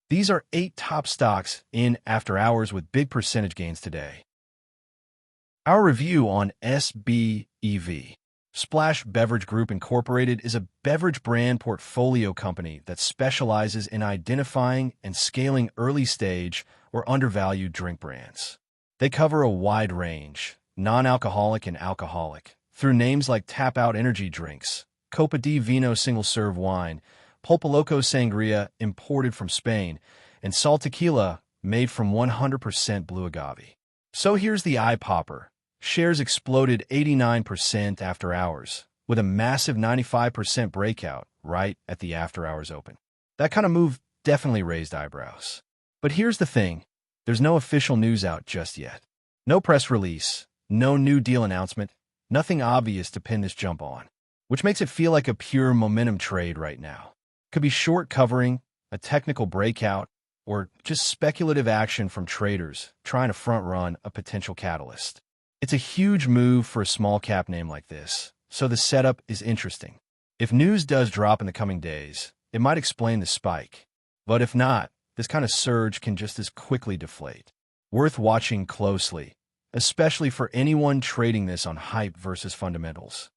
These are 8 top stocks in after hours with big percentage gains today. Our review on SBEV. Splash Beverage Group Incorporated is a beverage brand portfolio company that specializes in identifying and scaling early-stage or undervalued drink brands. They cover a wide range, non-alcoholic and alcoholic, through names like Tap Out Energy Drinks, Copa di Vino Single-Serve Wine, Pulpo Loco Sangria imported from Spain, and Sol Tequila made from 100% blue agave. So here's the eye-popper. Shares exploded 89% after hours, with a massive 95% breakout right at the after-hours open. That kind of move definitely raised eyebrows. But here's the thing. There's no official news out just yet. No press release, no new deal announcement, nothing obvious to pin this jump on, which makes it feel like a pure momentum trade right now. Could be short covering, a technical breakout, or just speculative action from traders trying to front-run a potential catalyst. It's a huge move for a small-cap name like this, so the setup is interesting. If news does drop in the coming days, it might explain the spike. But if not, this kind of surge can just as quickly deflate. Worth watching closely, especially for anyone trading this on hype versus fundamentals.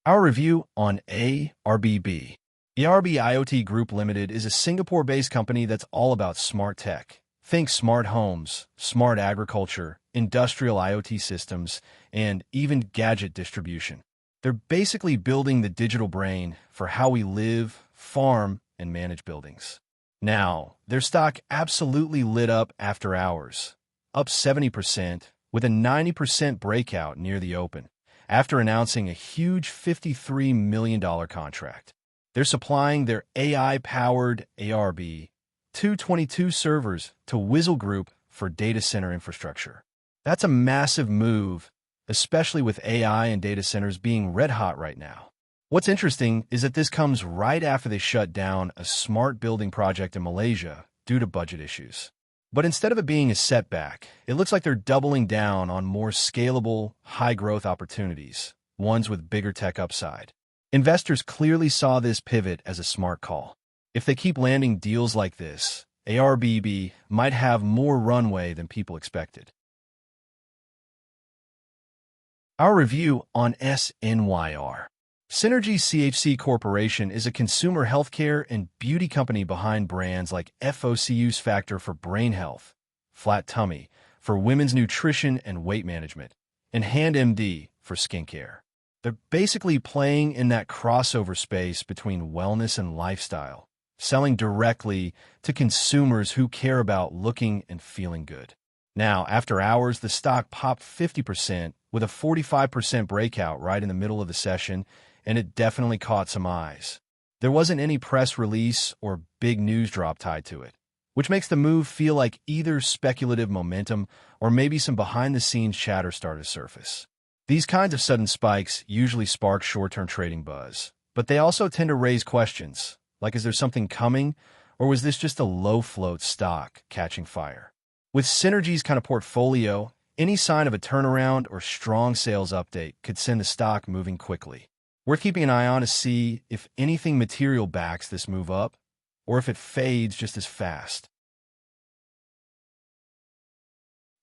Our review on ARBB. ARB IoT Group Limited is a Singapore-based company that's all about smart tech. Think smart homes, smart agriculture, industrial IoT systems, and even gadget distribution. They're basically building the digital brain for how we live, farm, and manage buildings. Now, their stock absolutely lit up after hours, up 70% with a 90% breakout near the open, after announcing a huge $53 million contract. They're supplying their AI-powered ARB 222 servers to Whizzle Group for data center infrastructure. That's a massive move, especially with AI and data centers being red hot right now. What's interesting is that this comes right after they shut down a smart building project in Malaysia due to budget issues. But instead of it being a setback, it looks like they're doubling down on more scalable, high-growth opportunities, ones with bigger tech upside. Investors clearly saw this pivot as a smart call. If they keep landing deals like this, ARBB might have more runway than people expected. Our review on SNYR. Synergy CHC Corporation is a consumer healthcare and beauty company behind brands like FOCU's Factor for brain health, Flat Tummy for women's nutrition and weight management, and HandMD for skincare. They're basically playing in that crossover space between wellness and lifestyle, selling directly to consumers who care about looking and feeling good. Now, after hours, the stock popped 50% with a 45% breakout right in the middle of the session, and it definitely caught some eyes. There wasn't any press release or big news drop tied to it, which makes the move feel like either speculative momentum or maybe some behind-the-scenes chatter started to surface. These kinds of sudden spikes usually spark short-term trading buzz, but they also tend to raise questions, like is there something coming, or was this just a low-float stock catching fire? With Synergy's kind of portfolio, any sign of a turnaround or strong sales update could send the stock moving quickly. Worth keeping an eye on to see if anything material backs this move up, or if it fades just as fast.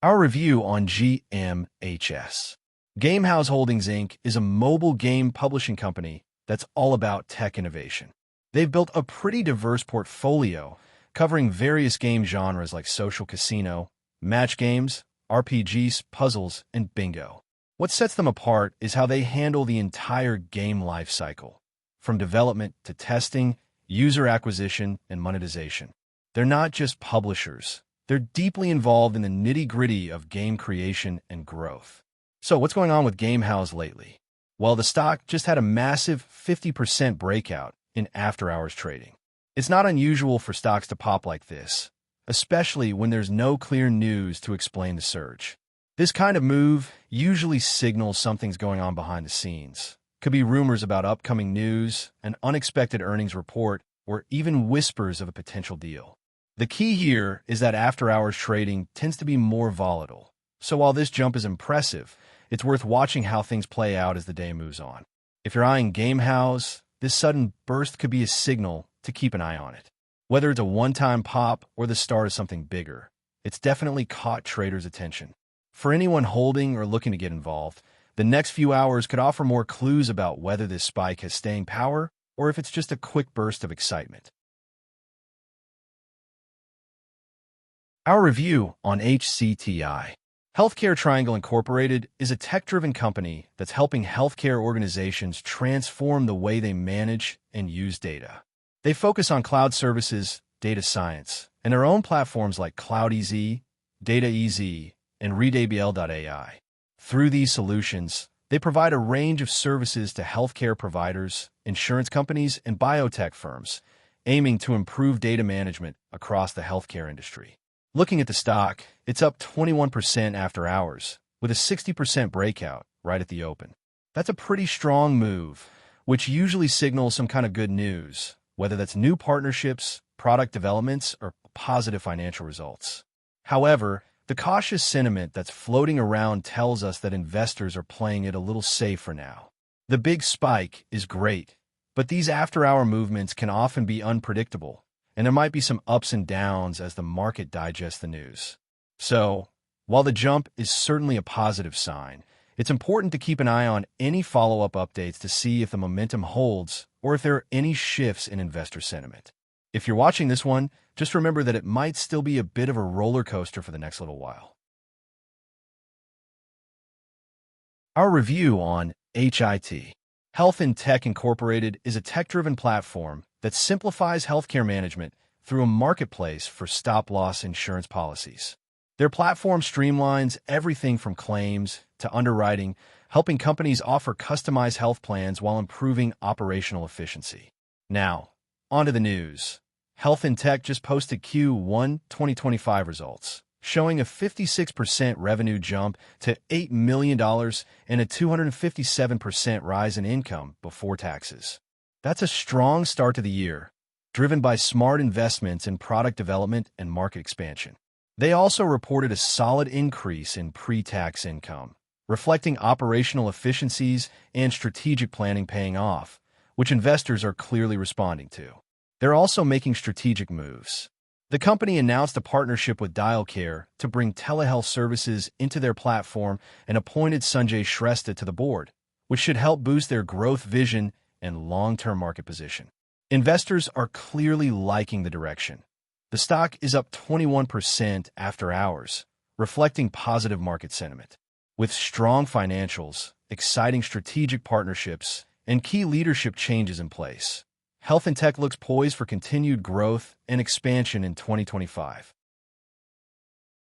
Our review on GMHS. Gamehaus Holdings Inc. is a mobile game publishing company that's all about tech innovation. They've built a pretty diverse portfolio covering various game genres like social casino, match games, RPGs, puzzles, and bingo. What sets them apart is how they handle the entire game life cycle, from development to testing, user acquisition, and monetization. They're not just publishers. They're deeply involved in the nitty-gritty of game creation and growth. So what's going on with Gamehaus lately? Well, the stock just had a massive 50% breakout in after-hours trading. It's not unusual for stocks to pop like this, especially when there's no clear news to explain the surge. This kind of move usually signals something's going on behind the scenes. Could be rumors about upcoming news, an unexpected earnings report, or even whispers of a potential deal. The key here is that after-hours trading tends to be more volatile. So while this jump is impressive, it's worth watching how things play out as the day moves on. If you're eyeing Gamehaus, this sudden burst could be a signal to keep an eye on it. Whether it's a one-time pop or the start of something bigger, it's definitely caught traders' attention. For anyone holding or looking to get involved, the next few hours could offer more clues about whether this spike has staying power or if it's just a quick burst of excitement. Our review on HCTI. Healthcare Triangle Incorporated is a tech-driven company that's helping healthcare organizations transform the way they manage and use data. They focus on cloud services, data science, and their own platforms like CloudEZ, DataEZ, and ReadABL.ai. Through these solutions, they provide a range of services to healthcare providers, insurance companies, and biotech firms, aiming to improve data management across the healthcare industry. Looking at the stock, it's up 21% after hours, with a 60% breakout right at the open. That's a pretty strong move, which usually signals some kind of good news, whether that's new partnerships, product developments, or positive financial results. However, the cautious sentiment that's floating around tells us that investors are playing it a little safe for now. The big spike is great, but these after-hour movements can often be unpredictable, and there might be some ups and downs as the market digests the news. So, while the jump is certainly a positive sign, it's important to keep an eye on any follow-up updates to see if the momentum holds or if there are any shifts in investor sentiment. If you're watching this one, just remember that it might still be a bit of a roller coaster for the next little while. Our review on HIT. Health and Tech Incorporated is a tech-driven platform that simplifies healthcare management through a marketplace for stop-loss insurance policies. Their platform streamlines everything from claims to underwriting, helping companies offer customized health plans while improving operational efficiency. Now, on to the news. Health and Tech just posted Q1 2025 results, showing a 56% revenue jump to $8 million and a 257% rise in income before taxes. That's a strong start to the year, driven by smart investments in product development and market expansion. They also reported a solid increase in pre-tax income, reflecting operational efficiencies and strategic planning paying off, which investors are clearly responding to. They're also making strategic moves. The company announced a partnership with DialCare to bring telehealth services into their platform and appointed Sanjay Shrestha to the board, which should help boost their growth vision and long-term market position. Investors are clearly liking the direction. The stock is up 21% after hours, reflecting positive market sentiment. With strong financials, exciting strategic partnerships, and key leadership changes in place, Health and Tech looks poised for continued growth and expansion in 2025.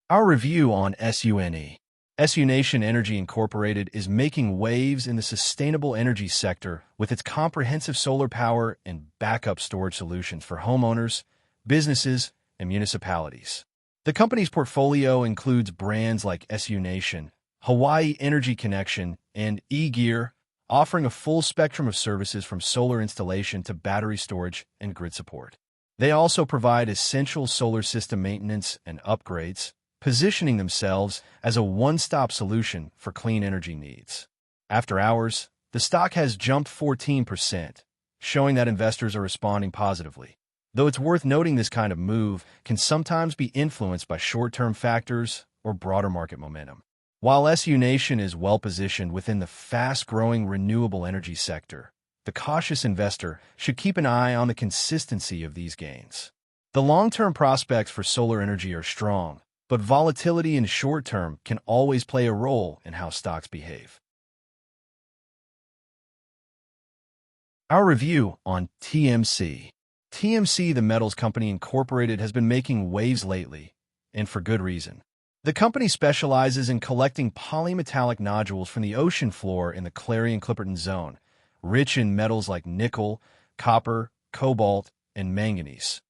Our review on SUNE. SUNation Energy Incorporated is making waves in the sustainable energy sector with its comprehensive solar power and backup storage solutions for homeowners, businesses, and municipalities. The company's portfolio includes brands like SUNation, Hawaii Energy Connection, and eGear, offering a full spectrum of services from solar installation to battery storage and grid support. They also provide essential solar system maintenance and upgrades, positioning themselves as a one-stop solution for clean energy needs. After hours, the stock has jumped 14%, showing that investors are responding positively. Though it's worth noting this kind of move can sometimes be influenced by short-term factors or broader market momentum. While SUNation is well-positioned within the fast-growing renewable energy sector, the cautious investor should keep an eye on the consistency of these gains. The long-term prospects for solar energy are strong, but volatility in short term can always play a role in how stocks behave. Our review on TMC. TMC, the Metals Company Incorporated, has been making waves lately, and for good reason. The company specializes in collecting polymetallic nodules from the ocean floor in the Clarion-Clipperton Zone, rich in metals like nickel, copper, cobalt, and manganese,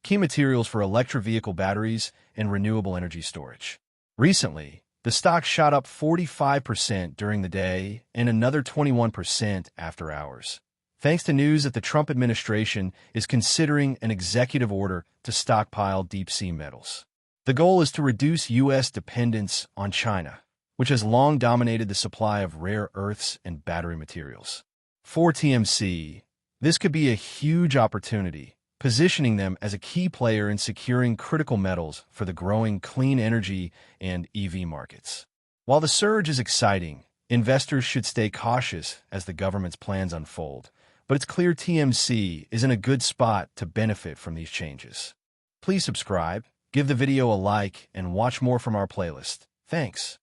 key materials for electric vehicle batteries and renewable energy storage. Recently, the stock shot up 45% during the day and another 21% after hours, thanks to news that the Trump administration is considering an executive order to stockpile deep-sea metals. The goal is to reduce U.S. dependence on China, which has long dominated the supply of rare earths and battery materials. For TMC, this could be a huge opportunity, positioning them as a key player in securing critical metals for the growing clean energy and EV markets. While the surge is exciting, investors should stay cautious as the government's plans unfold, but it's clear TMC is in a good spot to benefit from these changes. Please subscribe, give the video a like, and watch more from our playlist. Thanks.